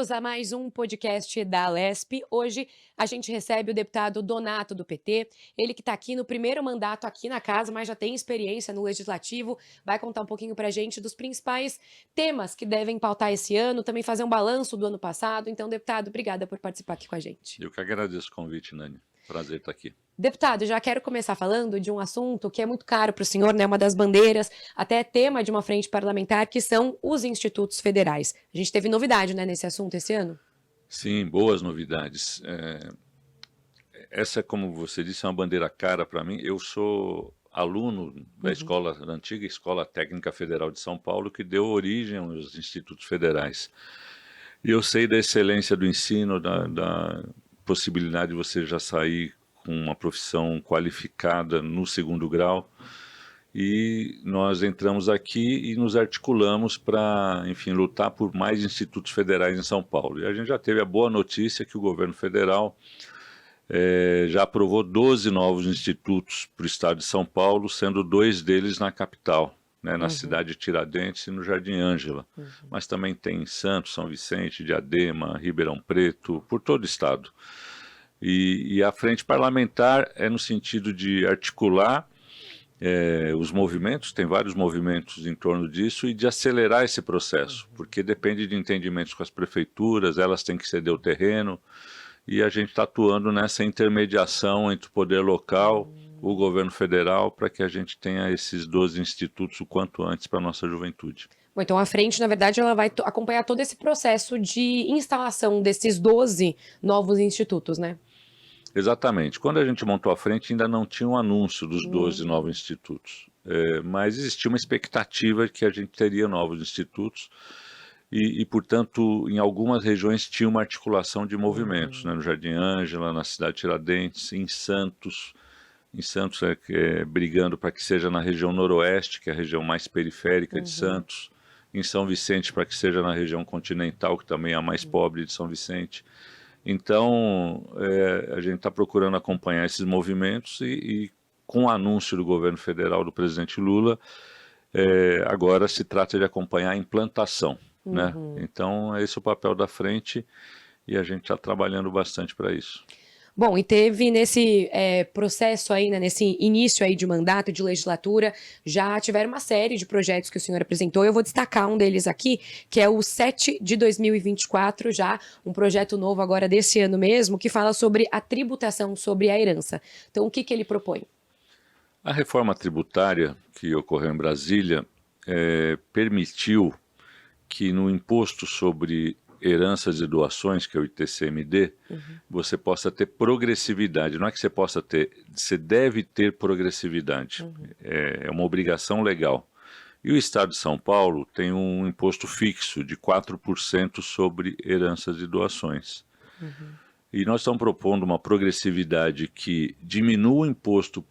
Bem-vindos a mais um podcast da Alesp. Hoje a gente recebe o deputado Donato do PT, ele que está aqui no primeiro mandato aqui na casa, mas já tem experiência no Legislativo, vai contar um pouquinho para a gente dos principais temas que devem pautar esse ano, também fazer um balanço do ano passado. Então, deputado, obrigada por participar aqui com a gente. Eu que agradeço o convite, Nani. Prazer estar aqui. Deputado, já quero começar falando de um assunto que é muito caro para o senhor, né? Uma das bandeiras, até tema de uma frente parlamentar, que são os institutos federais. A gente teve novidade, né, nesse assunto esse ano? Sim, boas novidades. Essa, como você disse, é uma bandeira cara para mim. Eu sou aluno da antiga Escola Técnica Federal de São Paulo, que deu origem aos institutos federais. E eu sei da excelência do ensino, da possibilidade de você já sair com uma profissão qualificada no segundo grau, e nós entramos aqui e nos articulamos para, enfim, lutar por mais institutos federais em São Paulo. E a gente já teve a boa notícia que o governo federal já aprovou 12 novos institutos para o estado de São Paulo, sendo 2 deles na capital, né, na cidade de Tiradentes e no Jardim Ângela. Mas também tem em Santos, São Vicente, Diadema, Ribeirão Preto, por todo o estado. E a frente parlamentar é no sentido de articular os movimentos, tem vários movimentos em torno disso, e de acelerar esse processo, porque depende de entendimentos com as prefeituras, elas têm que ceder o terreno, e a gente está atuando nessa intermediação entre o poder local, o governo federal, para que a gente tenha esses 12 institutos o quanto antes para a nossa juventude. Bom, então a frente, na verdade, ela vai acompanhar todo esse processo de instalação desses 12 novos institutos, né? Exatamente. Quando a gente montou a frente, ainda não tinha um anúncio dos 12 novos institutos, mas existia uma expectativa de que a gente teria novos institutos e, portanto, em algumas regiões tinha uma articulação de movimentos, né, no Jardim Ângela, na cidade de Tiradentes, em Santos, brigando para que seja na região noroeste, que é a região mais periférica de Santos, em São Vicente para que seja na região continental, que também é a mais pobre de São Vicente. Então, a gente está procurando acompanhar esses movimentos e com o anúncio do governo federal do presidente Lula, agora se trata de acompanhar a implantação, né? Então, esse é o papel da frente e a gente está trabalhando bastante para isso. Bom, e teve nesse processo aí, né, nesse início aí de mandato, de legislatura, já tiveram uma série de projetos que o senhor apresentou. Eu vou destacar um deles aqui, que é o 7 de 2024, já um projeto novo agora desse ano mesmo, que fala sobre a tributação sobre a herança. Então, o que ele propõe? A reforma tributária que ocorreu em Brasília permitiu que no imposto sobre heranças e doações, que é o ITCMD, você possa ter progressividade. Não é que você possa ter, você deve ter progressividade. É uma obrigação legal. E o Estado de São Paulo tem um imposto fixo de 4% sobre heranças e doações. E nós estamos propondo uma progressividade que diminua o imposto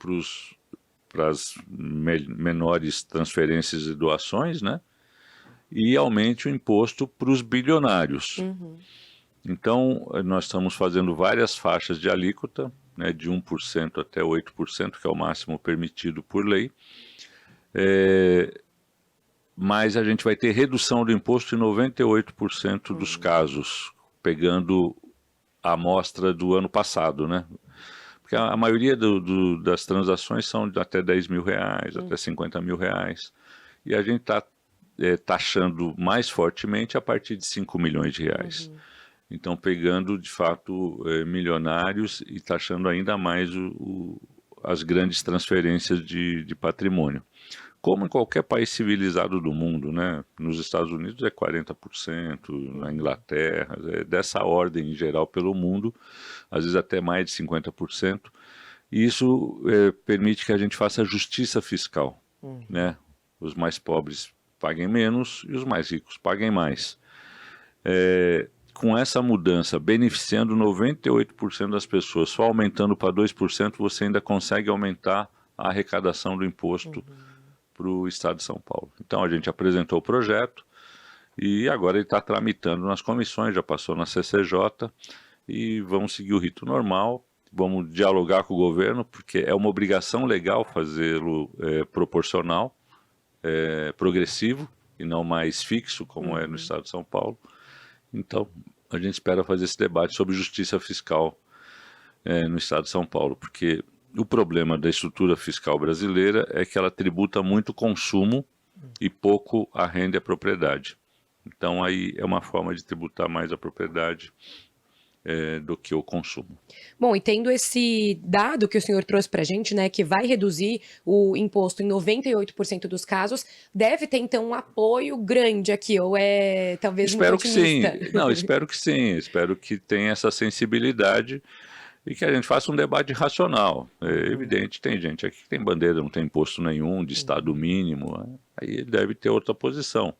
para as menores transferências e doações, né? E aumente o imposto para os bilionários. Então, nós estamos fazendo várias faixas de alíquota, né, de 1% até 8%, que é o máximo permitido por lei, mas a gente vai ter redução do imposto em 98% dos casos, pegando a amostra do ano passado, né? Porque a maioria das transações são de até 10 mil reais, até 50 mil reais, e a gente está taxando mais fortemente a partir de 5 milhões de reais. Então, pegando, de fato, milionários e taxando ainda mais as grandes transferências de patrimônio. Como em qualquer país civilizado do mundo, né? Nos Estados Unidos é 40%, na Inglaterra, é dessa ordem em geral pelo mundo, às vezes até mais de 50%. E isso permite que a gente faça justiça fiscal, né? Os mais pobres paguem menos e os mais ricos paguem mais. Com essa mudança, beneficiando 98% das pessoas, só aumentando para 2%, você ainda consegue aumentar a arrecadação do imposto para o Estado de São Paulo. Então a gente apresentou o projeto e agora ele está tramitando nas comissões, já passou na CCJ e vamos seguir o rito normal, vamos dialogar com o governo, porque é uma obrigação legal fazê-lo proporcional, progressivo e não mais fixo, como é no Estado de São Paulo. Então, a gente espera fazer esse debate sobre justiça fiscal no estado de São Paulo, porque o problema da estrutura fiscal brasileira é que ela tributa muito consumo e pouco a renda e a propriedade. Então aí é uma forma de tributar mais a propriedade do que o consumo. Bom, e tendo esse dado que o senhor trouxe para a gente, né, que vai reduzir o imposto em 98% dos casos, deve ter então um apoio grande aqui, ou é talvez Espero muito otimista? que sim. Não, espero que sim. Espero que tenha essa sensibilidade e que a gente faça um debate racional. É evidente, tem gente aqui que tem bandeira, não tem imposto nenhum, de estado mínimo, aí deve ter outra posição.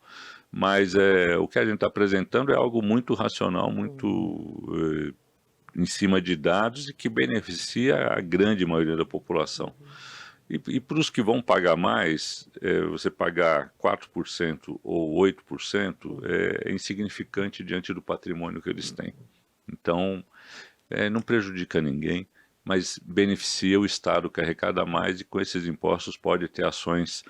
Mas o que a gente está apresentando é algo muito racional, muito em cima de dados e que beneficia a grande maioria da população. E para os que vão pagar mais, você pagar 4% ou 8% é insignificante diante do patrimônio que eles têm. Então, não prejudica ninguém, mas beneficia o Estado que arrecada mais e com esses impostos pode ter ações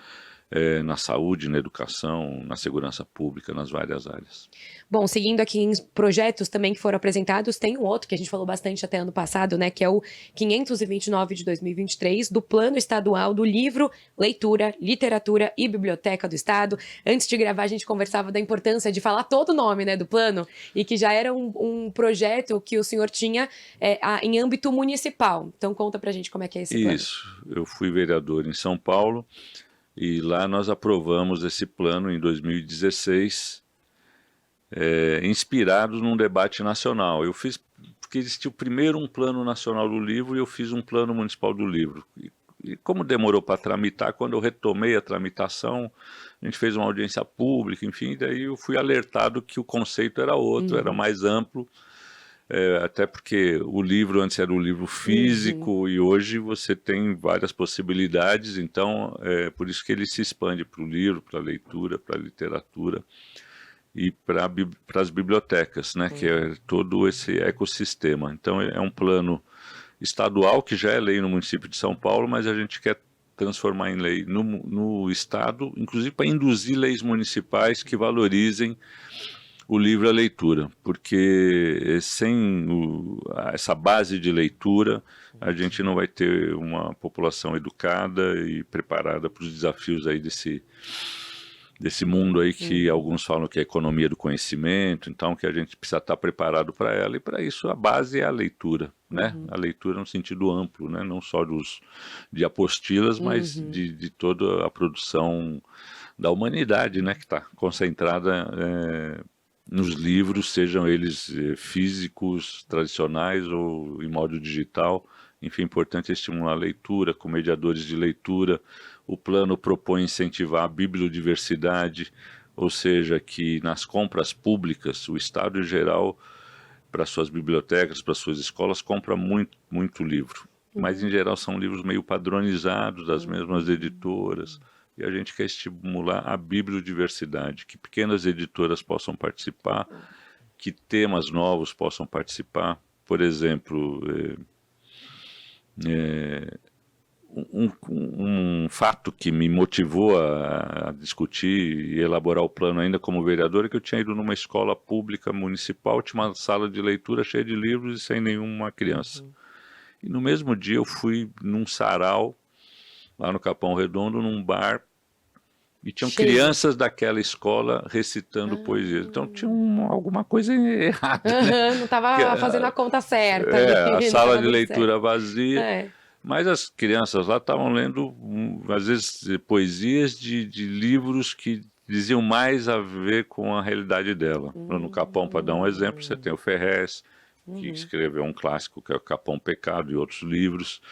na saúde, na educação, na segurança pública, nas várias áreas. Bom, seguindo aqui em projetos também que foram apresentados, tem um outro que a gente falou bastante até ano passado, né, que é o 529 de 2023, do Plano Estadual do Livro, Leitura, Literatura e Biblioteca do Estado. Antes de gravar, a gente conversava da importância de falar todo o nome, né, do plano, e que já era um projeto que o senhor tinha em âmbito municipal. Então, conta pra gente como é que é esse plano. Isso, eu fui vereador em São Paulo, e lá nós aprovamos esse plano em 2016, inspirados num debate nacional. Eu fiz, porque existiu primeiro um plano nacional do livro e eu fiz um plano municipal do livro. E como demorou para tramitar, quando eu retomei a tramitação, a gente fez uma audiência pública, enfim, daí eu fui alertado que o conceito era outro, era mais amplo, até porque o livro antes era um livro físico e hoje você tem várias possibilidades, então por isso que ele se expande para o livro, para a leitura, para a literatura e para as bibliotecas, né, que é todo esse ecossistema. Então é um plano estadual que já é lei no município de São Paulo, mas a gente quer transformar em lei no estado, inclusive para induzir leis municipais que valorizem o livro e a leitura, porque sem essa base de leitura a gente não vai ter uma população educada e preparada para os desafios aí desse mundo aí que alguns falam que é a economia do conhecimento, então que a gente precisa estar preparado para ela, e para isso a base é a leitura, né? A leitura no sentido amplo, né? Não só de apostilas, mas de toda a produção da humanidade, né? Que está concentrada nos livros, sejam eles físicos, tradicionais ou em modo digital. Enfim, é importante estimular a leitura com mediadores de leitura. O plano propõe incentivar a bibliodiversidade, ou seja, que nas compras públicas, o Estado em geral, para suas bibliotecas, para suas escolas, compra muito livro. Mas, em geral, são livros meio padronizados, das mesmas editoras. E a gente quer estimular a bibliodiversidade, que pequenas editoras possam participar, que temas novos possam participar. Por exemplo, um fato que me motivou a discutir e elaborar o plano ainda como vereador é que eu tinha ido numa escola pública municipal, tinha uma sala de leitura cheia de livros e sem nenhuma criança. E no mesmo dia eu fui num sarau, lá no Capão Redondo, num bar, e tinham crianças daquela escola recitando poesia. Então tinha alguma coisa errada. Né? Não estava fazendo a conta certa. A sala de leitura vazia. Mas as crianças lá estavam lendo, às vezes, poesias de livros que diziam mais a ver com a realidade dela. No Capão, para dar um exemplo, você tem o Ferrez, que escreveu um clássico que é o Capão Pecado, e outros livros,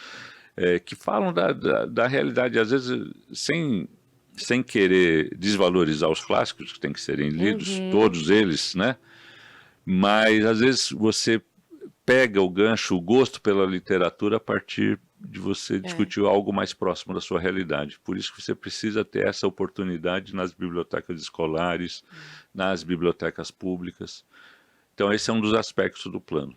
que falam da realidade, às vezes, sem querer desvalorizar os clássicos que têm que serem lidos, todos eles, né? Mas às vezes você pega o gancho, o gosto pela literatura a partir de você discutir algo mais próximo da sua realidade. Por isso que você precisa ter essa oportunidade nas bibliotecas escolares, nas bibliotecas públicas. Então esse é um dos aspectos do plano.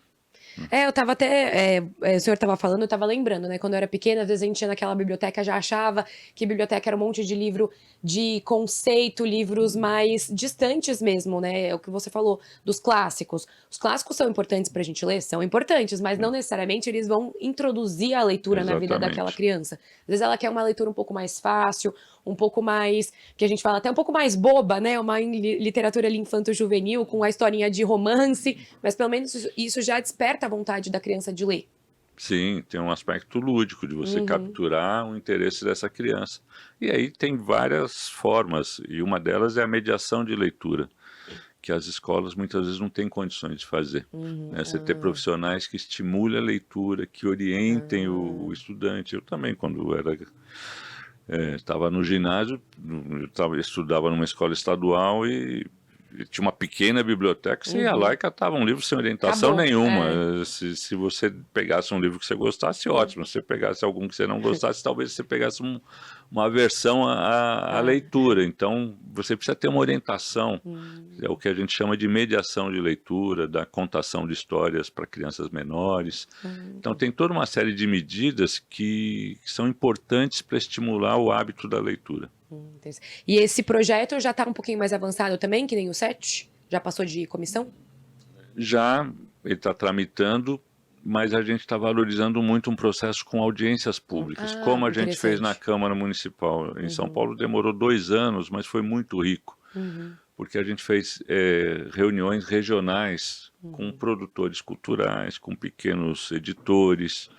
Eu tava até. O senhor tava falando, eu tava lembrando, né? Quando eu era pequena, às vezes a gente ia naquela biblioteca, já achava que biblioteca era um monte de livro de conceito, livros mais distantes mesmo, né? É o que você falou, dos clássicos. Os clássicos são importantes pra gente ler? São importantes, mas não necessariamente eles vão introduzir a leitura na vida daquela Exatamente. criança. Às vezes ela quer uma leitura um pouco mais fácil, um pouco mais, que a gente fala até um pouco mais boba, né? Uma literatura ali infanto-juvenil, com a historinha de romance, mas pelo menos isso já desperta a vontade da criança de ler. Sim, tem um aspecto lúdico de você capturar o interesse dessa criança. E aí tem várias formas, e uma delas é a mediação de leitura, que as escolas muitas vezes não têm condições de fazer. Né? Você ter profissionais que estimulem a leitura, que orientem o estudante. Eu também, quando estava no ginásio, estudava numa escola estadual e tinha uma pequena biblioteca, você ia lá e catava um livro sem orientação Acabou, nenhuma. Se você pegasse um livro que você gostasse, ótimo. Se você pegasse algum que você não gostasse, talvez você pegasse uma aversão à leitura. Então, você precisa ter uma orientação. É o que a gente chama de mediação de leitura, da contação de histórias para crianças menores. Então, tem toda uma série de medidas que são importantes para estimular o hábito da leitura. E esse projeto já está um pouquinho mais avançado também, que nem o 7? Já passou de comissão? Já ele está tramitando, mas a gente está valorizando muito um processo com audiências públicas, como a gente fez na Câmara Municipal. Em São Paulo demorou 2 anos, mas foi muito rico, porque a gente fez reuniões regionais com produtores culturais, com pequenos editores,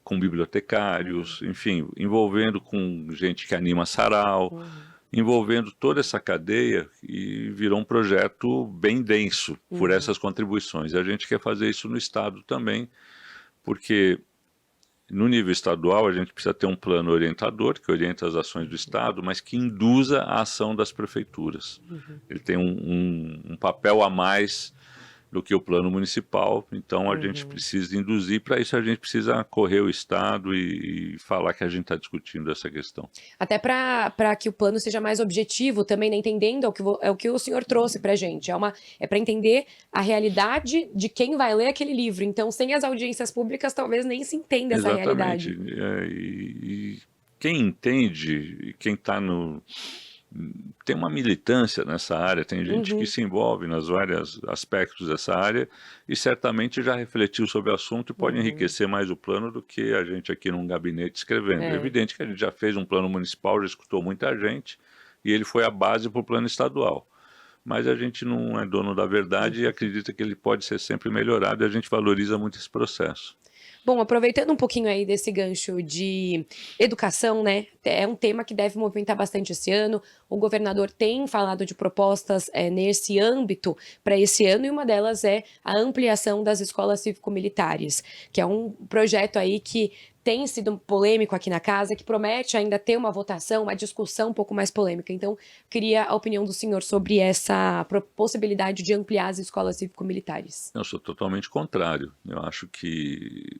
com bibliotecários, enfim, envolvendo com gente que anima sarau, envolvendo toda essa cadeia, e virou um projeto bem denso por essas contribuições. E a gente quer fazer isso no Estado também, porque no nível estadual a gente precisa ter um plano orientador que orienta as ações do Estado, mas que induza a ação das prefeituras. Ele tem um papel a mais do que o plano municipal, então a gente precisa induzir. Para isso a gente precisa correr o Estado e falar que a gente está discutindo essa questão. Até para que o plano seja mais objetivo também, né? Entendendo o que o senhor trouxe para a gente. É para entender a realidade de quem vai ler aquele livro. Então, sem as audiências públicas, talvez nem se entenda essa realidade. E quem entende, quem está no... Tem uma militância nessa área, tem gente que se envolve nos vários aspectos dessa área e certamente já refletiu sobre o assunto e pode enriquecer mais o plano do que a gente aqui num gabinete escrevendo. É evidente que a gente já fez um plano municipal, já escutou muita gente e ele foi a base para o plano estadual. Mas a gente não é dono da verdade e acredita que ele pode ser sempre melhorado, e a gente valoriza muito esse processo. Bom, aproveitando um pouquinho aí desse gancho de educação, né? É um tema que deve movimentar bastante esse ano. O governador tem falado de propostas nesse âmbito para esse ano, e uma delas é a ampliação das escolas cívico-militares, que é um projeto aí que tem sido polêmico aqui na casa, que promete ainda ter uma votação, uma discussão um pouco mais polêmica. Então, queria a opinião do senhor sobre essa possibilidade de ampliar as escolas cívico-militares. Eu sou totalmente contrário. Eu acho que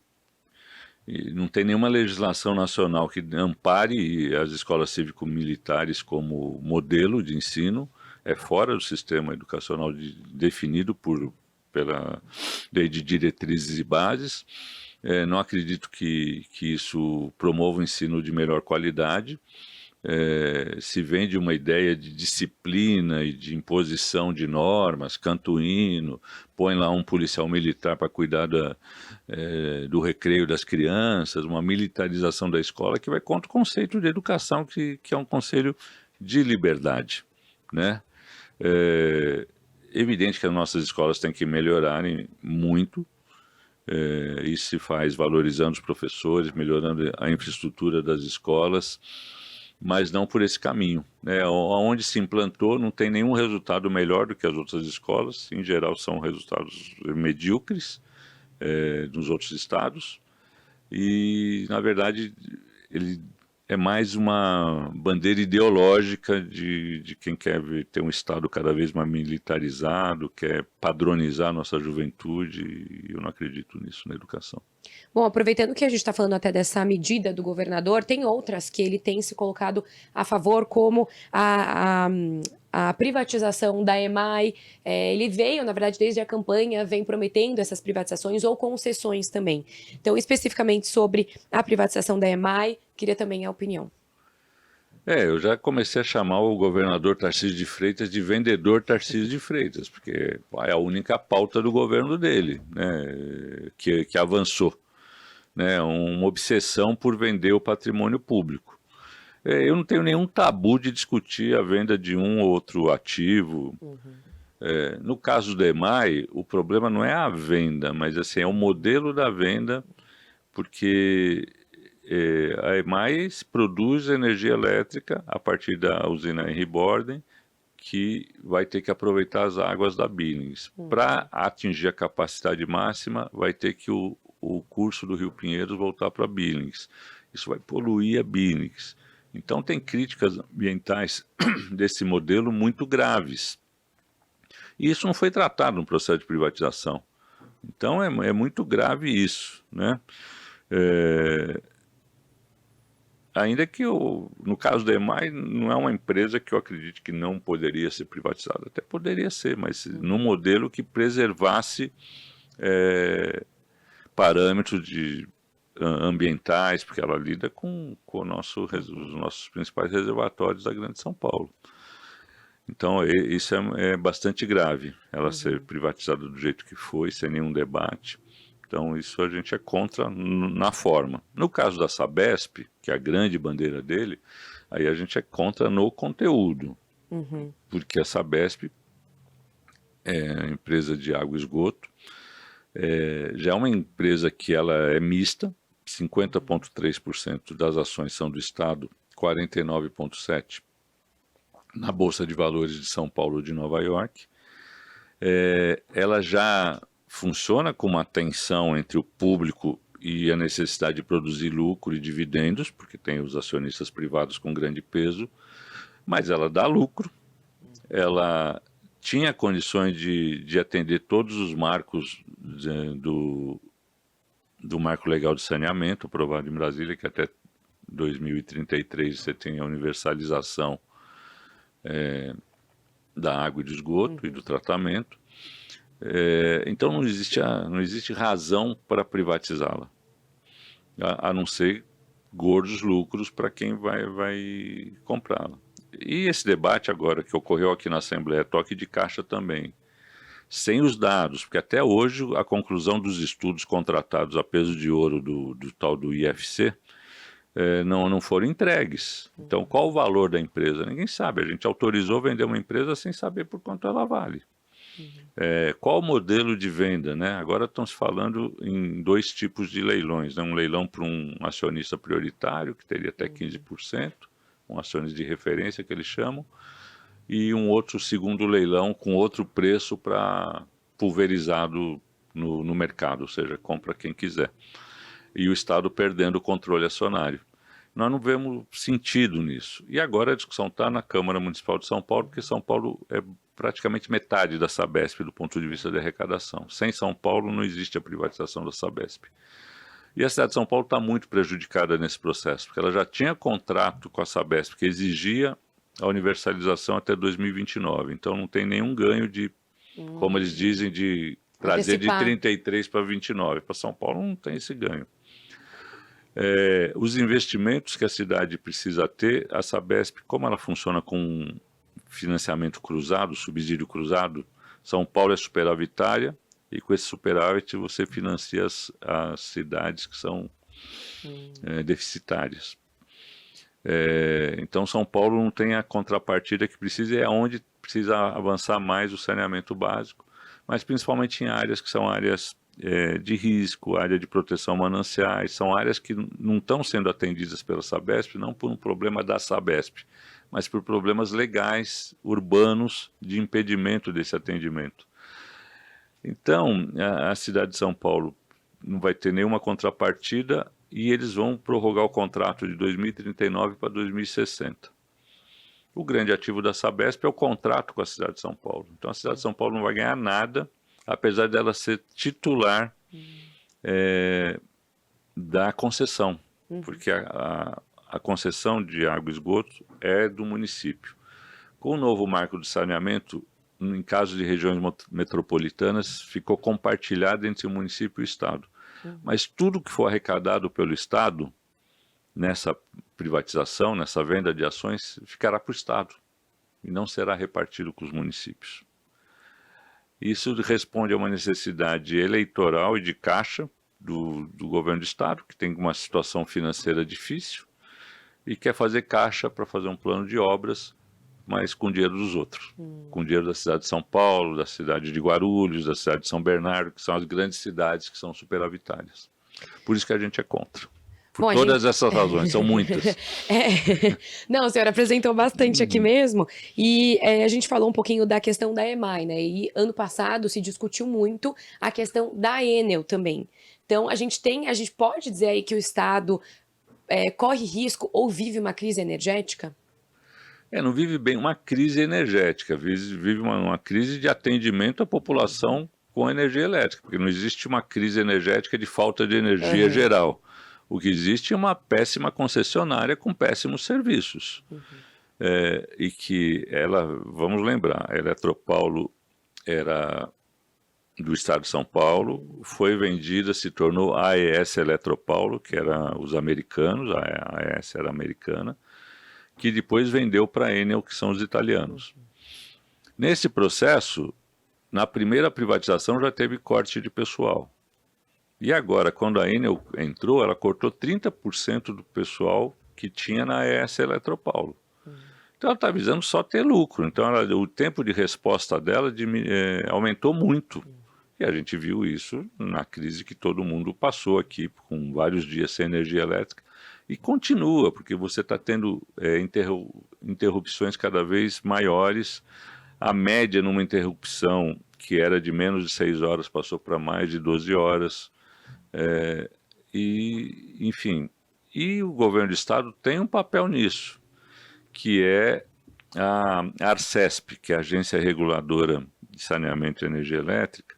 não tem nenhuma legislação nacional que ampare as escolas cívico-militares como modelo de ensino. É fora do sistema educacional definido pela lei de diretrizes e bases. Não acredito que isso promova o ensino de melhor qualidade. Se vende uma ideia de disciplina e de imposição de normas, canta o hino, põe lá um policial militar para cuidar do recreio das crianças, uma militarização da escola que vai contra o conceito de educação, que é um conselho de liberdade, né? É evidente que as nossas escolas têm que melhorarem muito. Isso se faz valorizando os professores, melhorando a infraestrutura das escolas, mas não por esse caminho, né? Onde se implantou não tem nenhum resultado melhor do que as outras escolas, em geral são resultados medíocres nos outros estados, e na verdade ele é mais uma bandeira ideológica de quem quer ter um Estado cada vez mais militarizado, quer padronizar nossa juventude, e eu não acredito nisso na educação. Bom, aproveitando que a gente está falando até dessa medida do governador, tem outras que ele tem se colocado a favor, como a privatização da EMAI. Ele veio, na verdade, desde a campanha, vem prometendo essas privatizações ou concessões também. Então, especificamente sobre a privatização da EMAI, queria também a opinião. Eu já comecei a chamar o governador Tarcísio de Freitas de vendedor Tarcísio de Freitas, porque é a única pauta do governo dele, né, que avançou, né, uma obsessão por vender o patrimônio público. Eu não tenho nenhum tabu de discutir a venda de um ou outro ativo. No caso do EMAI, o problema não é a venda, mas assim, é o modelo da venda, porque a EMAI produz energia elétrica a partir da usina Henry Borden, que vai ter que aproveitar as águas da Billings. Para atingir a capacidade máxima, vai ter que o curso do Rio Pinheiros voltar para Billings. Isso vai poluir a Billings. Então tem críticas ambientais desse modelo muito graves. E isso não foi tratado no processo de privatização. Então é muito grave isso, né? Ainda que, no caso da EMAI, não é uma empresa que eu acredite que não poderia ser privatizada. Até poderia ser, mas num modelo que preservasse parâmetros ambientais, porque ela lida com os nossos principais reservatórios da Grande São Paulo. Então, isso é bastante grave, ela ser privatizada do jeito que foi, sem nenhum debate. Então, isso a gente é contra na forma. No caso da Sabesp, que é a grande bandeira dele, aí a gente é contra no conteúdo. Porque a Sabesp é empresa de água e esgoto, já é uma empresa que ela é mista, 50,3% das ações são do Estado, 49,7% na Bolsa de Valores de São Paulo e de Nova York. Ela já funciona com uma tensão entre o público e a necessidade de produzir lucro e dividendos, porque tem os acionistas privados com grande peso, mas ela dá lucro, ela tinha condições de atender todos os marcos do Marco Legal de Saneamento, aprovado em Brasília, que até 2033 você tem a universalização da água e do esgoto e do tratamento. Então não existe razão para privatizá-la, a não ser gordos lucros para quem vai comprá-la. E esse debate agora que ocorreu aqui na Assembleia, toque de caixa também, sem os dados, porque até hoje a conclusão dos estudos contratados a peso de ouro do tal do IFC não foram entregues. Então qual o valor da empresa? Ninguém sabe, a gente autorizou vender uma empresa sem saber por quanto ela vale. Qual o modelo de venda, né? Agora estão se falando em dois tipos de leilões, né? Um leilão para um acionista prioritário, que teria até 15%, um acionista de referência que eles chamam, e um outro segundo leilão com outro preço para pulverizado no mercado, ou seja, compra quem quiser. E o Estado perdendo o controle acionário. Nós não vemos sentido nisso. E agora a discussão está na Câmara Municipal de São Paulo, porque São Paulo é praticamente metade da Sabesp do ponto de vista de arrecadação. Sem São Paulo não existe a privatização da Sabesp. E a cidade de São Paulo está muito prejudicada nesse processo, porque ela já tinha contrato com a Sabesp que exigia a universalização até 2029. Então não tem nenhum ganho de, como eles dizem, de trazer de 33 para 29. Para São Paulo não tem esse ganho. Os investimentos que a cidade precisa ter, a Sabesp, como ela funciona com financiamento cruzado, subsídio cruzado, São Paulo é superavitária e com esse superávit você financia as cidades que são deficitárias. Então São Paulo não tem a contrapartida que precisa, é onde precisa avançar mais o saneamento básico, mas principalmente em áreas que são áreas de risco, área de proteção mananciais, são áreas que não estão sendo atendidas pela Sabesp, não por um problema da Sabesp, mas por problemas legais, urbanos, de impedimento desse atendimento. Então, a cidade de São Paulo não vai ter nenhuma contrapartida e eles vão prorrogar o contrato de 2039 para 2060. O grande ativo da Sabesp é o contrato com a cidade de São Paulo. Então, a cidade de São Paulo não vai ganhar nada, apesar dela ser titular da concessão, porque a concessão de água e esgoto é do município. Com o novo marco de saneamento, em caso de regiões metropolitanas, ficou compartilhado entre o município e o Estado. Mas tudo que for arrecadado pelo Estado, nessa privatização, nessa venda de ações, ficará para o Estado e não será repartido com os municípios. Isso responde a uma necessidade eleitoral e de caixa do governo do Estado, que tem uma situação financeira difícil e quer fazer caixa para fazer um plano de obras, mas com dinheiro dos outros, com dinheiro da cidade de São Paulo, da cidade de Guarulhos, da cidade de São Bernardo, que são as grandes cidades que são superavitárias. Por isso que a gente é contra. Por todas essas razões, são muitas. Não, a senhora apresentou bastante aqui mesmo, e a gente falou um pouquinho da questão da EMAI, né? E ano passado se discutiu muito a questão da Enel também. Então, a gente pode dizer aí que o Estado corre risco ou vive uma crise energética? Não vive bem uma crise energética, vive uma crise de atendimento à população com energia elétrica, porque não existe uma crise energética de falta de energia geral. O que existe é uma péssima concessionária com péssimos serviços. E que vamos lembrar, a Eletropaulo era do estado de São Paulo, foi vendida, se tornou AES Eletropaulo, que era os americanos, a AES era americana, que depois vendeu para a Enel, que são os italianos. Nesse processo, na primeira privatização já teve corte de pessoal. E agora, quando a Enel entrou, ela cortou 30% do pessoal que tinha na AES Eletropaulo. Então ela está visando só ter lucro. Então o tempo de resposta dela aumentou muito. E a gente viu isso na crise que todo mundo passou aqui, com vários dias sem energia elétrica. E continua, porque você está tendo interrupções cada vez maiores. A média numa interrupção que era de menos de 6 horas passou para mais de 12 horas. Enfim, e o governo do estado tem um papel nisso, que é a Arcesp, que é a Agência Reguladora de Saneamento e Energia Elétrica.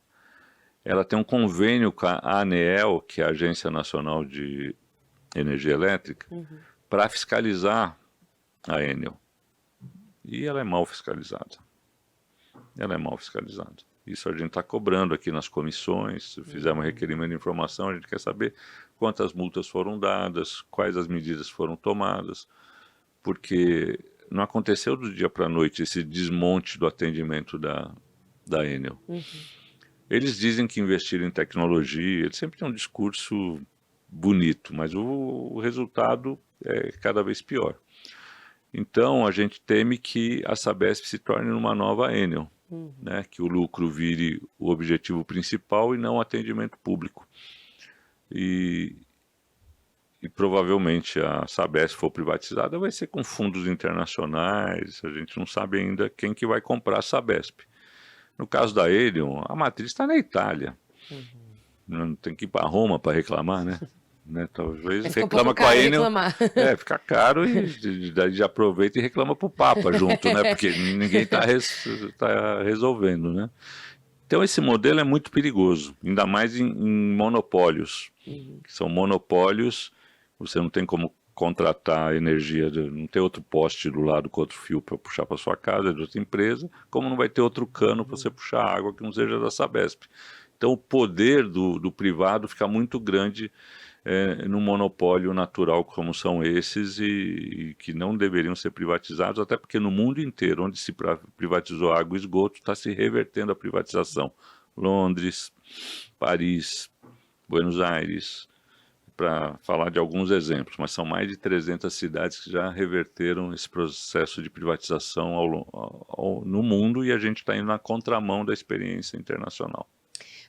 Ela tem um convênio com a ANEEL, que é a Agência Nacional de Energia Elétrica, para fiscalizar a Enel. E ela é mal fiscalizada. Isso a gente está cobrando aqui nas comissões, fizemos um requerimento de informação, a gente quer saber quantas multas foram dadas, quais as medidas foram tomadas, porque não aconteceu do dia para a noite esse desmonte do atendimento da Enel. Eles dizem que investiram em tecnologia, eles sempre têm um discurso bonito, mas o resultado é cada vez pior. Então a gente teme que a Sabesp se torne uma nova Enel. Né, que o lucro vire o objetivo principal e não o atendimento público. E provavelmente a Sabesp, se for privatizada, vai ser com fundos internacionais, a gente não sabe ainda quem que vai comprar a Sabesp. No caso da Enel, a matriz está na Itália. Não tem que ir para Roma para reclamar, né? Talvez reclama com a Enel, fica caro e daí já aproveita e reclama para o Papa junto, né? Porque ninguém está resolvendo, né? Então esse modelo é muito perigoso, ainda mais em monopólios, que são monopólios, você não tem como contratar energia, não tem outro poste do lado com outro fio para puxar para sua casa, de outra empresa, como não vai ter outro cano para você puxar água que não seja da Sabesp. Então o poder do privado fica muito grande num monopólio natural como são esses e que não deveriam ser privatizados, até porque no mundo inteiro, onde se privatizou água e esgoto, está se revertendo a privatização. Londres, Paris, Buenos Aires, para falar de alguns exemplos, mas são mais de 300 cidades que já reverteram esse processo de privatização no mundo e a gente está indo na contramão da experiência internacional.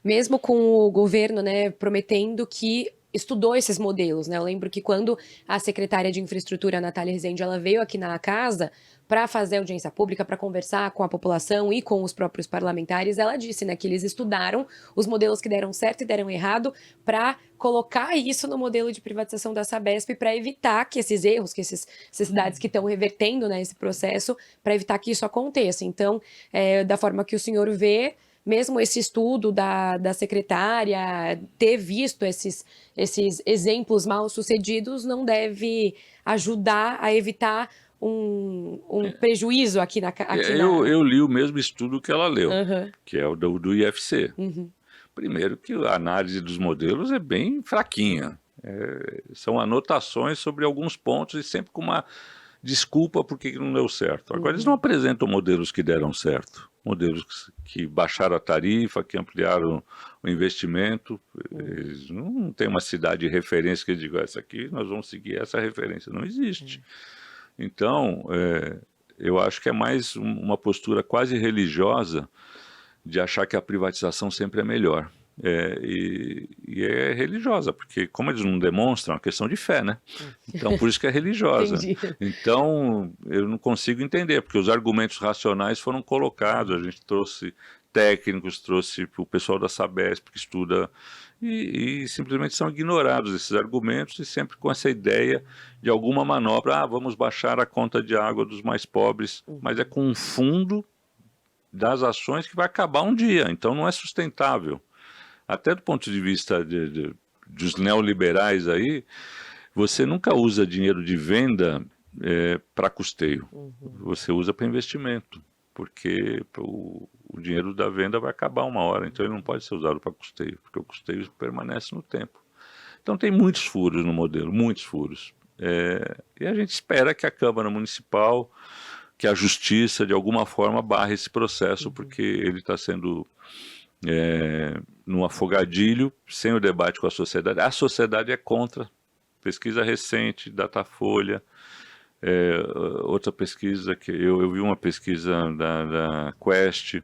Mesmo com o governo, né, prometendo que estudou esses modelos, né? Eu lembro que quando a secretária de Infraestrutura, Natália Rezende, ela veio aqui na casa para fazer audiência pública, para conversar com a população e com os próprios parlamentares, ela disse, né, que eles estudaram os modelos que deram certo e deram errado para colocar isso no modelo de privatização da Sabesp para evitar que esses erros, que essas cidades que estão revertendo, né, esse processo, para evitar que isso aconteça. Então, da forma que o senhor vê, mesmo esse estudo da secretária, ter visto esses exemplos mal sucedidos, não deve ajudar a evitar um prejuízo aqui na... Eu li o mesmo estudo que ela leu, que é o do IFC. Uhum. Primeiro que a análise dos modelos é bem fraquinha. São anotações sobre alguns pontos e sempre com uma desculpa por que não deu certo. Agora, eles não apresentam modelos que deram certo. Modelos que baixaram a tarifa, que ampliaram o investimento. Eles não tem uma cidade de referência que diga, essa aqui nós vamos seguir essa referência. Não existe. Então, eu acho que é mais uma postura quase religiosa de achar que a privatização sempre é melhor. E é religiosa, porque como eles não demonstram, é uma questão de fé, né? Então, por isso que é religiosa. Então, eu não consigo entender, porque os argumentos racionais foram colocados, a gente trouxe técnicos, trouxe o pessoal da Sabesp que estuda, e simplesmente são ignorados esses argumentos, e sempre com essa ideia de alguma manobra, vamos baixar a conta de água dos mais pobres, mas é com um fundo das ações que vai acabar um dia, então não é sustentável. Até do ponto de vista dos neoliberais aí, você nunca usa dinheiro de venda para custeio. Você usa para investimento, porque o dinheiro da venda vai acabar uma hora, então ele não pode ser usado para custeio, porque o custeio permanece no tempo. Então tem muitos furos no modelo, muitos furos. E a gente espera que a Câmara Municipal, que a Justiça, de alguma forma, barre esse processo, porque ele está sendo... num afogadilho, sem o debate com a sociedade. A sociedade é contra. Pesquisa recente, Datafolha, outra pesquisa, que eu vi uma pesquisa da Quest,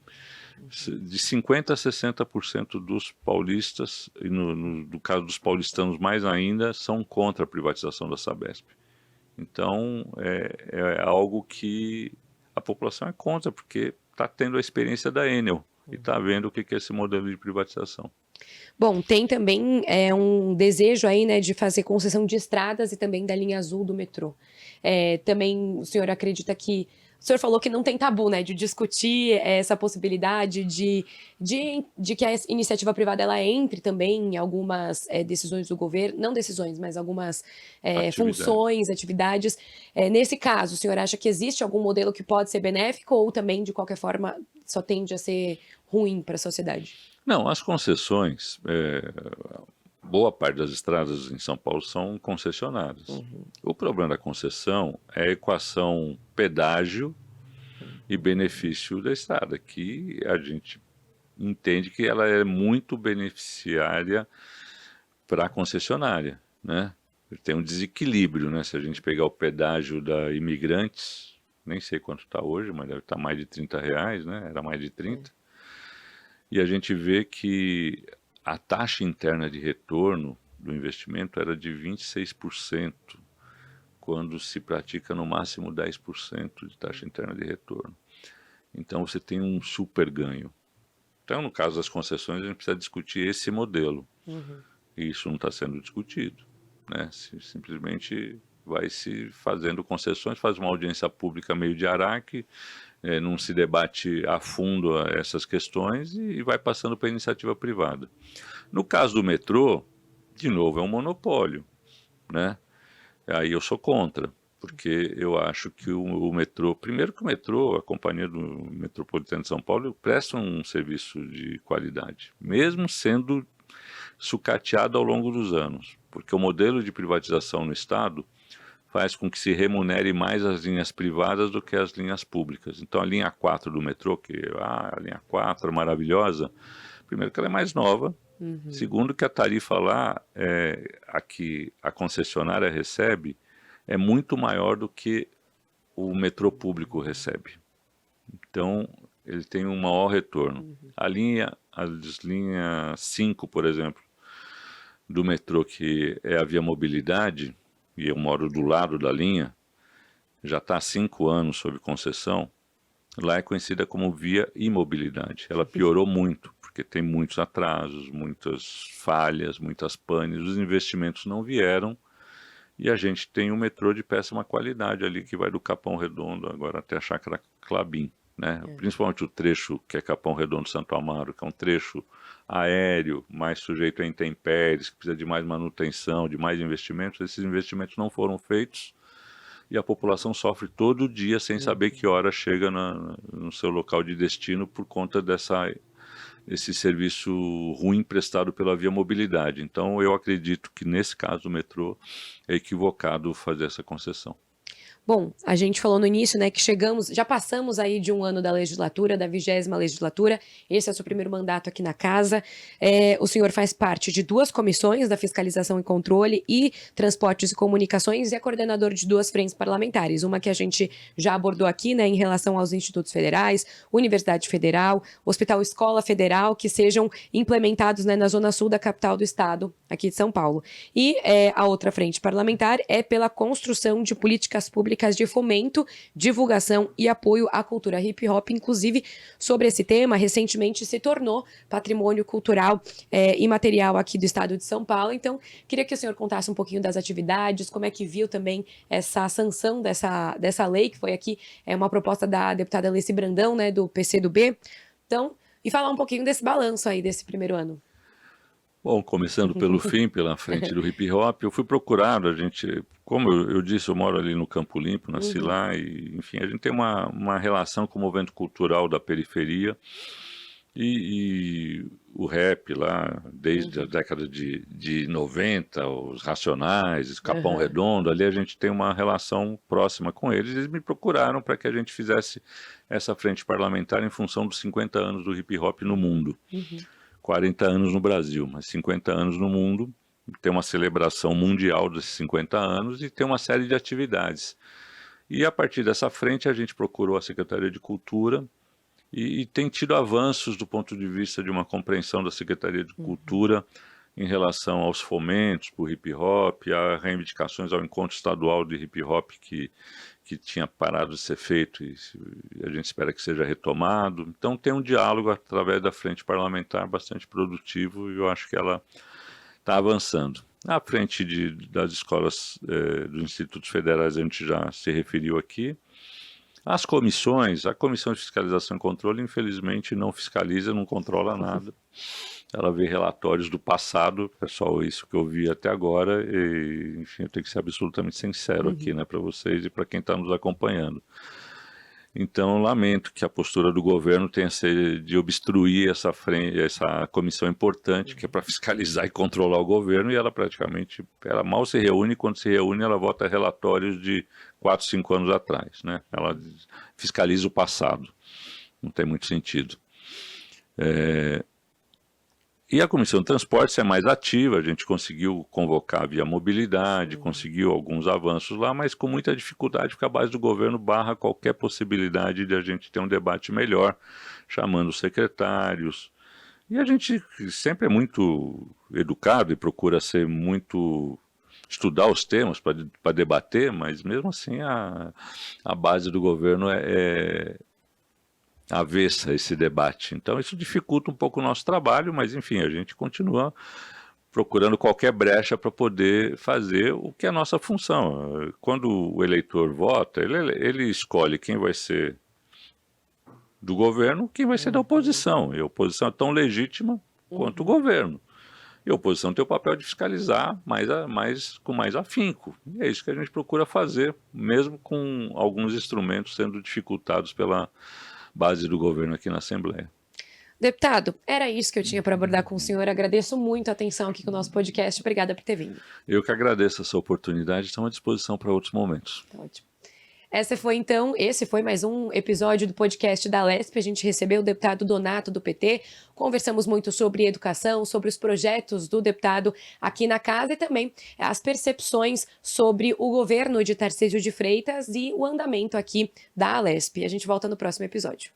de 50% a 60% dos paulistas, e no caso dos paulistanos mais ainda, são contra a privatização da Sabesp. Então, é algo que a população é contra, porque está tendo a experiência da Enel, e está vendo o que é esse modelo de privatização. Bom, tem também um desejo aí, né, de fazer concessão de estradas e também da linha azul do metrô. Também o senhor acredita que... O senhor falou que não tem tabu, né, de discutir essa possibilidade de que a iniciativa privada ela entre também em algumas decisões do governo, não decisões, mas algumas funções, atividades. Nesse caso, o senhor acha que existe algum modelo que pode ser benéfico ou também, de qualquer forma, só tende a ser ruim para a sociedade? Não, as concessões, boa parte das estradas em São Paulo são concessionadas. O problema da concessão é a equação pedágio e benefício da estrada, que a gente entende que ela é muito beneficiária para a concessionária, né? Tem um desequilíbrio, né? Se a gente pegar o pedágio da Imigrantes, nem sei quanto está hoje, mas deve estar mais de R$30, né? Era mais de 30. E a gente vê que a taxa interna de retorno do investimento era de 26%, quando se pratica no máximo 10% de taxa interna de retorno. Então você tem um super ganho. Então, no caso das concessões, a gente precisa discutir esse modelo. E isso não está sendo discutido, né? Simplesmente vai se fazendo concessões, faz uma audiência pública meio de araque, não se debate a fundo essas questões e vai passando para a iniciativa privada. No caso do metrô, de novo, é um monopólio, né? Aí eu sou contra, porque eu acho que o metrô... Primeiro que o metrô, a Companhia do Metropolitano de São Paulo, presta um serviço de qualidade, mesmo sendo sucateado ao longo dos anos, porque o modelo de privatização no Estado faz com que se remunere mais as linhas privadas do que as linhas públicas. Então a linha 4 do metrô, que a linha 4 é maravilhosa, primeiro que ela é mais nova, segundo que a tarifa lá, a que a concessionária recebe, é muito maior do que o metrô público recebe. Então ele tem um maior retorno. As linha 5, por exemplo, do metrô, que é a Via Mobilidade, e eu moro do lado da linha, já está há 5 anos sob concessão, lá é conhecida como Via Imobilidade. Ela piorou muito, porque tem muitos atrasos, muitas falhas, muitas panes, os investimentos não vieram, e a gente tem um metrô de péssima qualidade ali, que vai do Capão Redondo agora até a Chácara Klabin, né? Principalmente o trecho que é Capão Redondo Santo Amaro, que é um trecho aéreo, mais sujeito a intempéries, que precisa de mais manutenção, de mais investimentos. Esses investimentos não foram feitos, e a população sofre todo dia sem saber que hora chega no seu local de destino por conta esse serviço ruim prestado pela Via Mobilidade. Então, eu acredito que, nesse caso do metrô, é equivocado fazer essa concessão. Bom, a gente falou no início, né, que já passamos aí de um ano da legislatura, da 20ª legislatura. Esse é o seu primeiro mandato aqui na casa. O senhor faz parte de 2 comissões, da Fiscalização e Controle e Transportes e Comunicações, e é coordenador de 2 frentes parlamentares. Uma que a gente já abordou aqui, né, em relação aos institutos federais, Universidade Federal, Hospital Escola Federal, que sejam implementados, né, na zona sul da capital do estado, aqui de São Paulo. E a outra frente parlamentar é pela construção de políticas públicas de fomento, divulgação e apoio à cultura hip hop. Inclusive, sobre esse tema, recentemente se tornou patrimônio cultural imaterial aqui do estado de São Paulo. Então, queria que o senhor contasse um pouquinho das atividades, como é que viu também essa sanção dessa lei, que foi aqui uma proposta da deputada Alice Brandão, né, do PCdoB. Então, e falar um pouquinho desse balanço aí desse primeiro ano. Bom, começando pelo fim, pela frente do hip hop, eu fui procurado, como eu disse, eu moro ali no Campo Limpo, nasci lá, e enfim, a gente tem uma relação com o movimento cultural da periferia, e o rap lá, desde a década de 90, os Racionais, Capão Redondo, ali a gente tem uma relação próxima com eles. Eles me procuraram para que a gente fizesse essa frente parlamentar em função dos 50 anos do hip hop no mundo. 40 anos no Brasil, mas 50 anos no mundo, tem uma celebração mundial desses 50 anos e tem uma série de atividades. E a partir dessa frente a gente procurou a Secretaria de Cultura e tem tido avanços do ponto de vista de uma compreensão da Secretaria de Cultura em relação aos fomentos para o hip hop, a reivindicações ao encontro estadual de hip hop que tinha parado de ser feito e a gente espera que seja retomado. Então tem um diálogo através da frente parlamentar bastante produtivo e eu acho que ela está avançando. À frente das escolas dos institutos federais a gente já se referiu aqui. As comissões, a Comissão de Fiscalização e Controle, infelizmente, não fiscaliza, não controla nada. Ela vê relatórios do passado, é só isso que eu vi até agora, e, enfim, eu tenho que ser absolutamente sincero aqui, né, para vocês e para quem está nos acompanhando. Então, lamento que a postura do governo tenha sido de obstruir essa comissão importante, que é para fiscalizar e controlar o governo, e ela mal se reúne, quando se reúne ela vota relatórios de 4, 5 anos atrás, né? Ela fiscaliza o passado, não tem muito sentido. E a Comissão de Transportes é mais ativa, a gente conseguiu convocar via mobilidade, conseguiu alguns avanços lá, mas com muita dificuldade, porque a base do governo barra qualquer possibilidade de a gente ter um debate melhor, chamando os secretários. E a gente sempre é muito educado e procura estudar os temas para debater, mas mesmo assim a base do governo é avessa esse debate. Então isso dificulta um pouco o nosso trabalho, mas enfim, a gente continua procurando qualquer brecha para poder fazer o que é a nossa função. Quando o eleitor vota, ele escolhe quem vai ser do governo, quem vai ser da oposição. E a oposição é tão legítima quanto o governo. E a oposição tem o papel de fiscalizar com mais afinco. E é isso que a gente procura fazer, mesmo com alguns instrumentos sendo dificultados pela base do governo aqui na Assembleia. Deputado, era isso que eu tinha para abordar com o senhor. Agradeço muito a atenção aqui com o nosso podcast. Obrigada por ter vindo. Eu que agradeço essa oportunidade. Estamos à disposição para outros momentos. Tá ótimo. Esse foi mais um episódio do podcast da Alesp. A gente recebeu o deputado Donato do PT. Conversamos muito sobre educação, sobre os projetos do deputado aqui na casa e também as percepções sobre o governo de Tarcísio de Freitas e o andamento aqui da Alesp. A gente volta no próximo episódio.